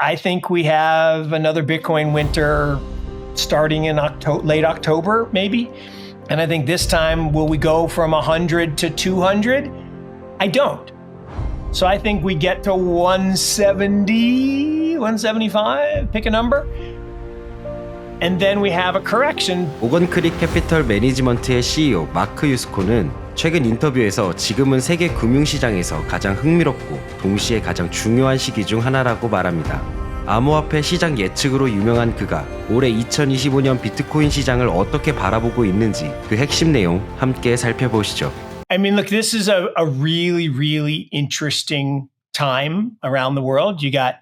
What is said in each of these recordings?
I think we have another Bitcoin winter starting in late October, maybe. And I think this time, will we go from 100 to 200? I don't. So I think we get to 170, 175, pick a number. And then we have a correction. 오건크릭 캐피털 매니지먼트의 CEO 마크 유스코는 최근 인터뷰에서 지금은 세계 금융시장에서 가장 흥미롭고 동시에 가장 중요한 시기 중 하나라고 말합니다. 암호화폐 시장 예측으로 유명한 그가 올해 2025년 비트코인 시장을 어떻게 바라보고 있는지 그 핵심 내용 함께 살펴보시죠. I mean, look, this is a really, really interesting time around the world. You got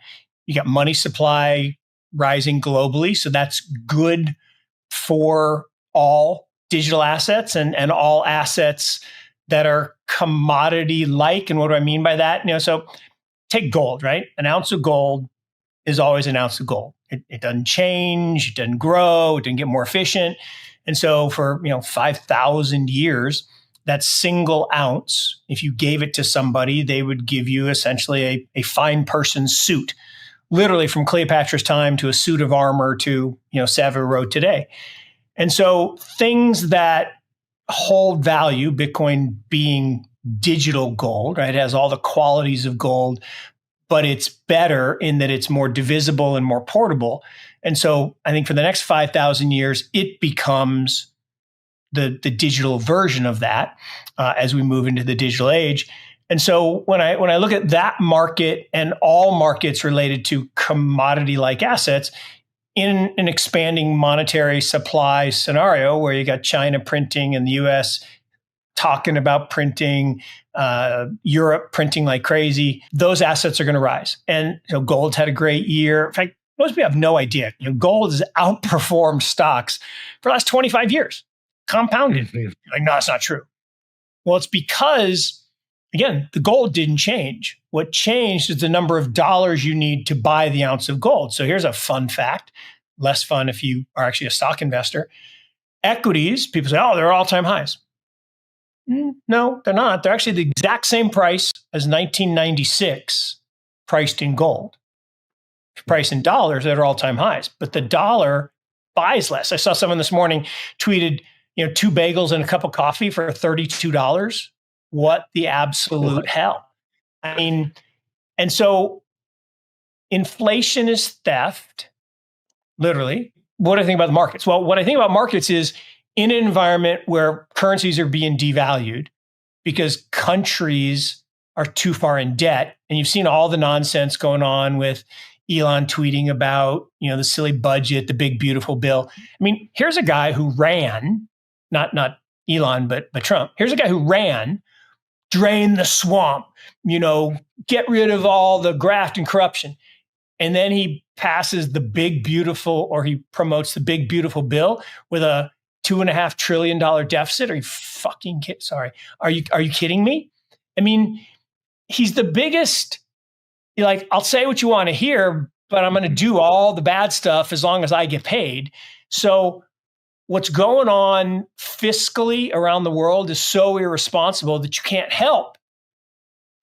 money supply rising globally, so that's good for all digital assets and all assets that are commodity-like. And what do I mean by that? So take gold, right? An ounce of gold is always an ounce of gold. It doesn't change, it doesn't grow, it doesn't get more efficient. And so for 5,000 years, that single ounce, if you gave it to somebody, they would give you essentially a fine person's suit, literally from Cleopatra's time to a suit of armor to Savile Row today. And so things that hold value, Bitcoin being digital gold, right? It has all the qualities of gold, but it's better in that it's more divisible and more portable. And so I think for the next 5,000 years, it becomes the digital version of that as we move into the digital age. And so when I look at that market and all markets related to commodity-like assets in an expanding monetary supply scenario where you got China printing and the US talking about printing, Europe printing like crazy, those assets are going to rise. And gold's had a great year. In fact, most people have no idea. Gold has outperformed stocks for the last 25 years, compounded. Like, no, that's not true. Well, it's because, again, the gold didn't change. What changed is the number of dollars you need to buy the ounce of gold. So here's a fun fact, less fun if you are actually a stock investor. Equities, people say, oh, they're all-time highs. No, they're not. They're actually the exact same price as 1996 priced in gold. Price in dollars, they're all-time highs. But the dollar buys less. I saw someone this morning tweeted, 2 bagels and a cup of coffee for $32. What the absolute hell? I mean, and so inflation is theft, literally. What do I think about the markets? Well, what I think about markets is in an environment where currencies are being devalued because countries are too far in debt, and you've seen all the nonsense going on with Elon tweeting about, the silly budget, the big, beautiful bill. I mean, here's a guy who ran, not Elon, but Trump. Here's a guy who ran, drain the swamp, get rid of all the graft and corruption. And then he passes the big, beautiful, or he promotes the big, beautiful bill with a $2.5 trillion deficit. Are you fucking kidding? Sorry. Are you kidding me? I mean, he's the biggest, I'll say what you want to hear, but I'm going to do all the bad stuff as long as I get paid. So what's going on fiscally around the world is so irresponsible that you can't help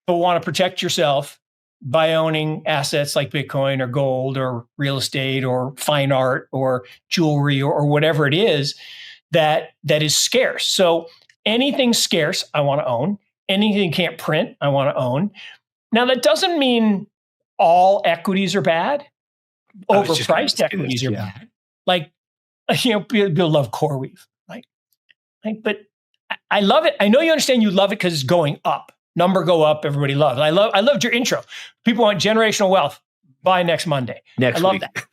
but want to protect yourself by owning assets like Bitcoin or gold or real estate or fine art or jewelry or whatever it is that is scarce. So anything scarce, I want to own. Anything can't print, I want to own. Now, that doesn't mean all equities are bad. Overpriced equities are bad. People love CoreWeave. But I love it. I know you understand you love it because it's going up. Number go up, everybody loves. I loved your intro. People want generational wealth by next Monday. I love that.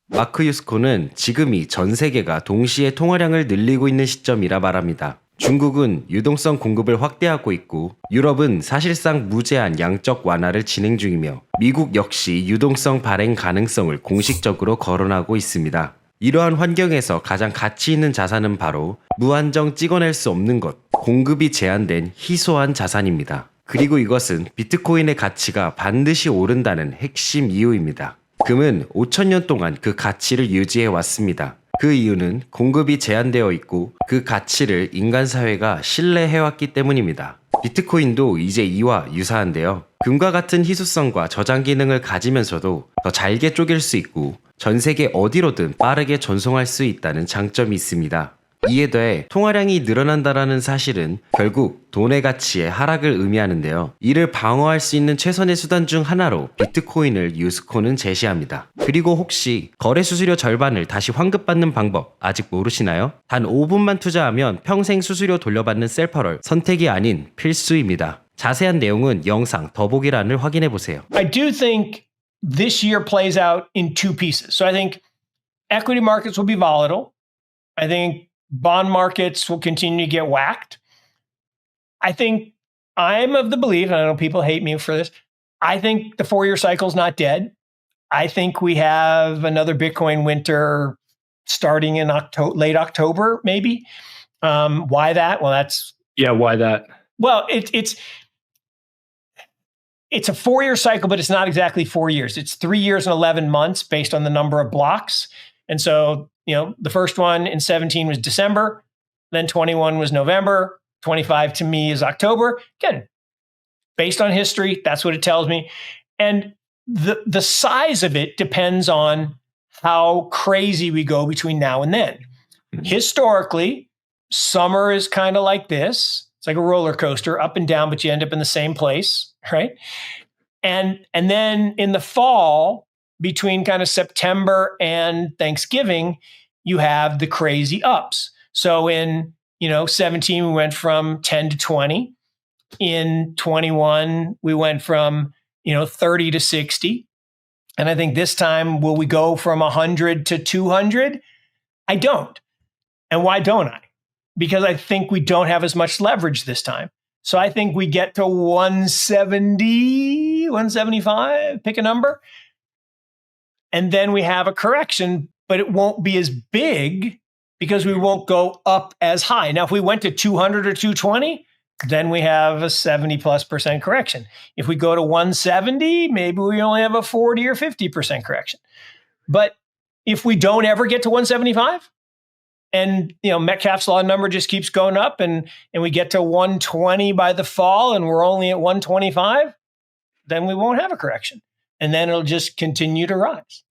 마크 유스코는 지금이 전 세계가 동시에 통화량을 늘리고 있는 시점이라 말합니다. 중국은 유동성 공급을 확대하고 있고 유럽은 사실상 무제한 양적 완화를 진행 중이며 미국 역시 유동성 발행 가능성을 공식적으로 거론하고 있습니다. 이러한 환경에서 가장 가치 있는 자산은 바로 무한정 찍어낼 수 없는 것, 공급이 제한된 희소한 자산입니다. 그리고 이것은 비트코인의 가치가 반드시 오른다는 핵심 이유입니다. 금은 5,000년 동안 그 가치를 유지해 왔습니다. 그 이유는 공급이 제한되어 있고 그 가치를 인간 사회가 신뢰해왔기 때문입니다. 비트코인도 이제 이와 유사한데요. 금과 같은 희소성과 저장 기능을 가지면서도 더 잘게 쪼갤 수 있고 전 세계 어디로든 빠르게 전송할 수 있다는 장점이 있습니다. 이에 더해 통화량이 늘어난다는 사실은 결국 돈의 가치의 하락을 의미하는데요. 이를 방어할 수 있는 최선의 수단 중 하나로 비트코인을 유스코는 제시합니다. 그리고 혹시 거래 수수료 절반을 다시 환급받는 방법 아직 모르시나요? 단 5분만 투자하면 평생 수수료 돌려받는 셀퍼럴, 선택이 아닌 필수입니다. 자세한 내용은 영상 더보기란을 확인해보세요. I do think this year plays out in two pieces. So I think equity markets will be volatile. I think bond markets will continue to get whacked. I think I'm of the belief, and I know people hate me for this, I think the 4-year cycle is not dead. I think we have another Bitcoin winter starting in late October, maybe. Why that? Well, why that? Well, it's a 4-year cycle, but it's not exactly 4 years. It's 3 years and 11 months based on the number of blocks. And so, the first one in 17 was December, then 21 was November, 25 to me is October. Again, based on history, that's what it tells me. And the size of it depends on how crazy we go between now and then. Historically, summer is kind of like this. It's like a roller coaster, up and down, but you end up in the same place, right? And then in the fall, between kind of September and Thanksgiving, you have the crazy ups. So in 17, we went from 10 to 20. In 21, we went from 30 to 60. And I think this time, will we go from 100 to 200? I don't. And why don't I? Because I think we don't have as much leverage this time. So I think we get to 170, 175, pick a number. And then we have a correction, but it won't be as big because we won't go up as high. Now, if we went to 200 or 220, then we have a 70+% correction. If we go to 170, maybe we only have a 40 or 50% correction. But if we don't ever get to 175, and Metcalfe's law number just keeps going up, and we get to 120 by the fall, and we're only at 125, then we won't have a correction, and then it'll just continue to rise.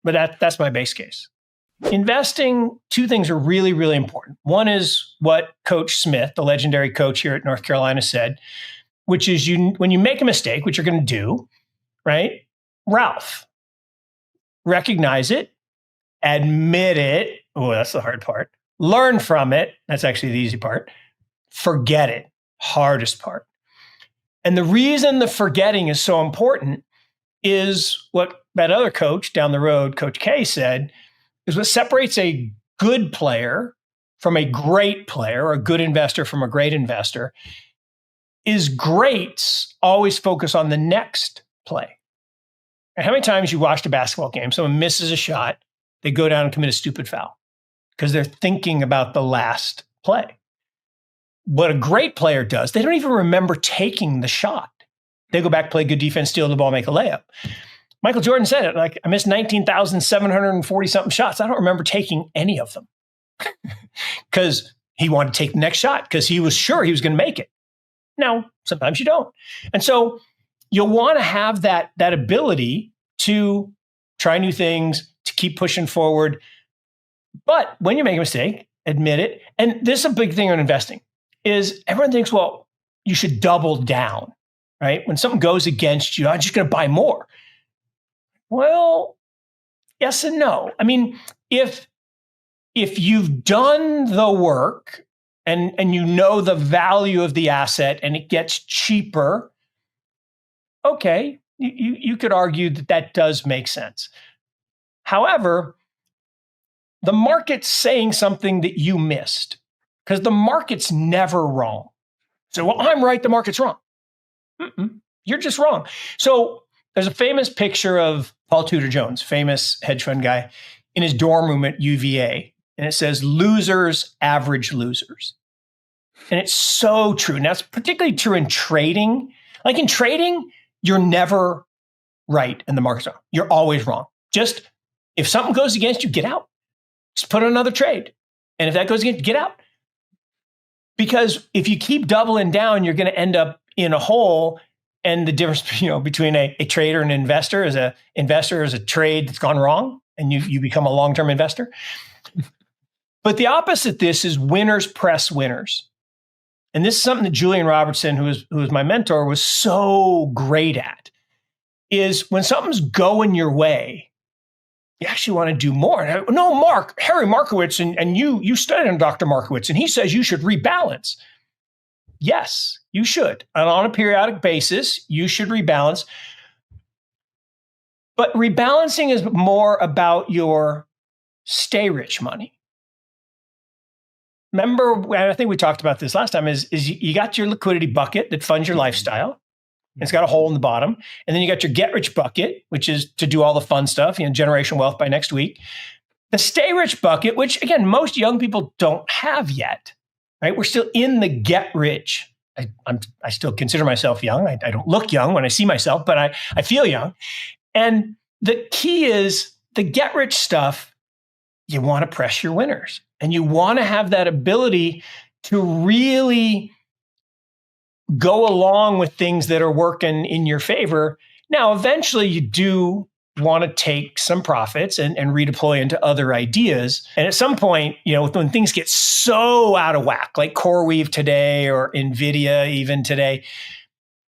But that's my base case. Investing, two things are really, really important. One is what Coach Smith, the legendary coach here at North Carolina, said, which is when you make a mistake, which you're going to do, right? Ralph, recognize it, admit it. Oh, that's the hard part. Learn from it. That's actually the easy part. Forget it. Hardest part. And the reason the forgetting is so important is what that other coach down the road, Coach K, said, is what separates a good player from a great player, or a good investor from a great investor, is greats always focus on the next play. And how many times you watched a basketball game, someone misses a shot, they go down and commit a stupid foul because they're thinking about the last play. What a great player does, they don't even remember taking the shot. They go back, play good defense, steal the ball, make a layup. Michael Jordan said it, like, I missed 19,740 something shots. I don't remember taking any of them because he wanted to take the next shot because he was sure he was going to make it. Now, sometimes you don't. And so you'll want to have that ability to try new things, to keep pushing forward. But when you make a mistake, admit it. And this is a big thing on investing is everyone thinks, well, you should double down, right? When something goes against you, I'm just going to buy more. Well, yes and no. I mean, if you've done the work and you know the value of the asset and it gets cheaper, okay, you could argue that does make sense. However, the market's saying something that you missed because the market's never wrong. So, well, I'm right, the market's wrong. You're just wrong. So there's a famous picture of Paul Tudor Jones, famous hedge fund guy, in his dorm room at UVA. And it says, losers average losers. And it's so true. Now, it's particularly true in trading. Like in trading, you're never right and the market's wrong. You're always wrong. Just if something goes against you, get out. Just put on another trade. And if that goes against you, get out. Because if you keep doubling down, you're going to end up in a hole. and the difference, between a trader and an investor is a investor is a trade that's gone wrong, and you become a long-term investor. But the opposite of this is winners press winners. And this is something that Julian Robertson, who is my mentor, was so great at, is when something's going your way, you actually want to do more. No, Harry Markowitz, and you studied on Dr. Markowitz, and he says you should rebalance. Yes, you should. And on a periodic basis, you should rebalance. But rebalancing is more about your stay rich money. Remember, and I think we talked about this last time, is you got your liquidity bucket that funds your lifestyle. It's got a hole in the bottom. And then you got your get rich bucket, which is to do all the fun stuff, generation wealth by next week. The stay rich bucket, which again, most young people don't have yet, right? We're still in the get rich. I still consider myself young. I don't look young when I see myself, but I feel young. And the key is the get rich stuff, you want to press your winners. And you want to have that ability to really go along with things that are working in your favor. Now, eventually you do want to take some profits and redeploy into other ideas. And at some point, when things get so out of whack, like CoreWeave today or NVIDIA even today,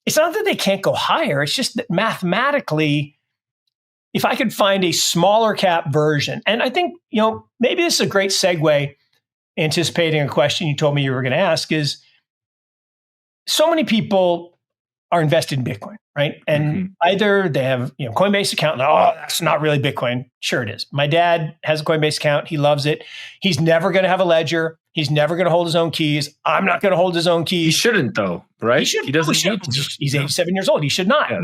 it's not that they can't go higher. It's just that mathematically, if I could find a smaller cap version, and I think, maybe this is a great segue, anticipating a question you told me you were going to ask, is so many people are invested in Bitcoin, right? And either they have, Coinbase account, and that's not really Bitcoin. Sure it is. My dad has a Coinbase account. He loves it. He's never going to have a ledger. He's never going to hold his own keys. I'm not going to hold his own keys. He shouldn't though, right? He doesn't should. need to. He's 87 years old. He should not. Yeah,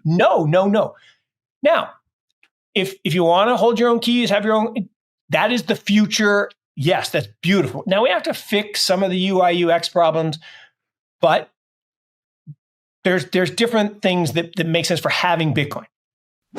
No. Now, if you want to hold your own keys, have your own, that is the future. Yes, that's beautiful. Now we have to fix some of the UI UX problems, but there's different things that make sense for having Bitcoin.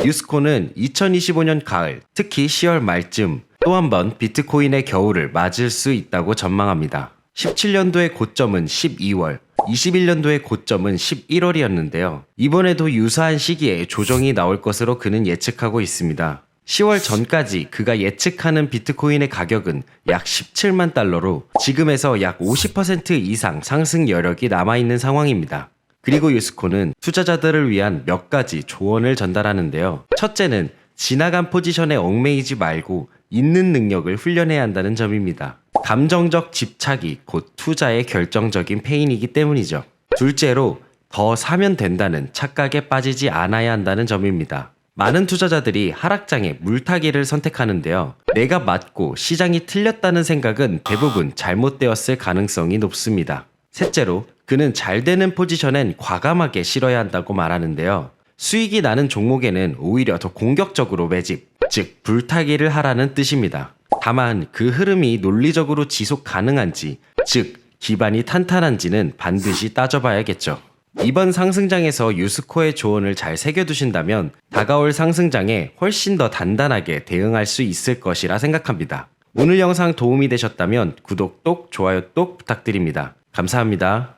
유스코는 2025년 가을, 특히 10월 말쯤 또 한 번 비트코인의 겨울을 맞을 수 있다고 전망합니다. 17년도의 고점은 12월, 21년도의 고점은 11월이었는데요. 이번에도 유사한 시기에 조정이 나올 것으로 그는 예측하고 있습니다. 10월 전까지 그가 예측하는 비트코인의 가격은 약 17만 달러로 지금에서 약 50% 이상 상승 여력이 남아있는 상황입니다. 그리고 유스코는 투자자들을 위한 몇 가지 조언을 전달하는데요. 첫째는 지나간 포지션에 얽매이지 말고 있는 능력을 훈련해야 한다는 점입니다. 감정적 집착이 곧 투자의 결정적인 패인이기 때문이죠. 둘째로 더 사면 된다는 착각에 빠지지 않아야 한다는 점입니다. 많은 투자자들이 하락장에 물타기를 선택하는데요. 내가 맞고 시장이 틀렸다는 생각은 대부분 잘못되었을 가능성이 높습니다. 셋째로 그는 잘 되는 포지션엔 과감하게 실어야 한다고 말하는데요. 수익이 나는 종목에는 오히려 더 공격적으로 매집, 즉 불타기를 하라는 뜻입니다. 다만 그 흐름이 논리적으로 지속 가능한지, 즉 기반이 탄탄한지는 반드시 따져봐야겠죠. 이번 상승장에서 유스코의 조언을 잘 새겨두신다면 다가올 상승장에 훨씬 더 단단하게 대응할 수 있을 것이라 생각합니다. 오늘 영상 도움이 되셨다면 구독, 좋아요 부탁드립니다. 감사합니다.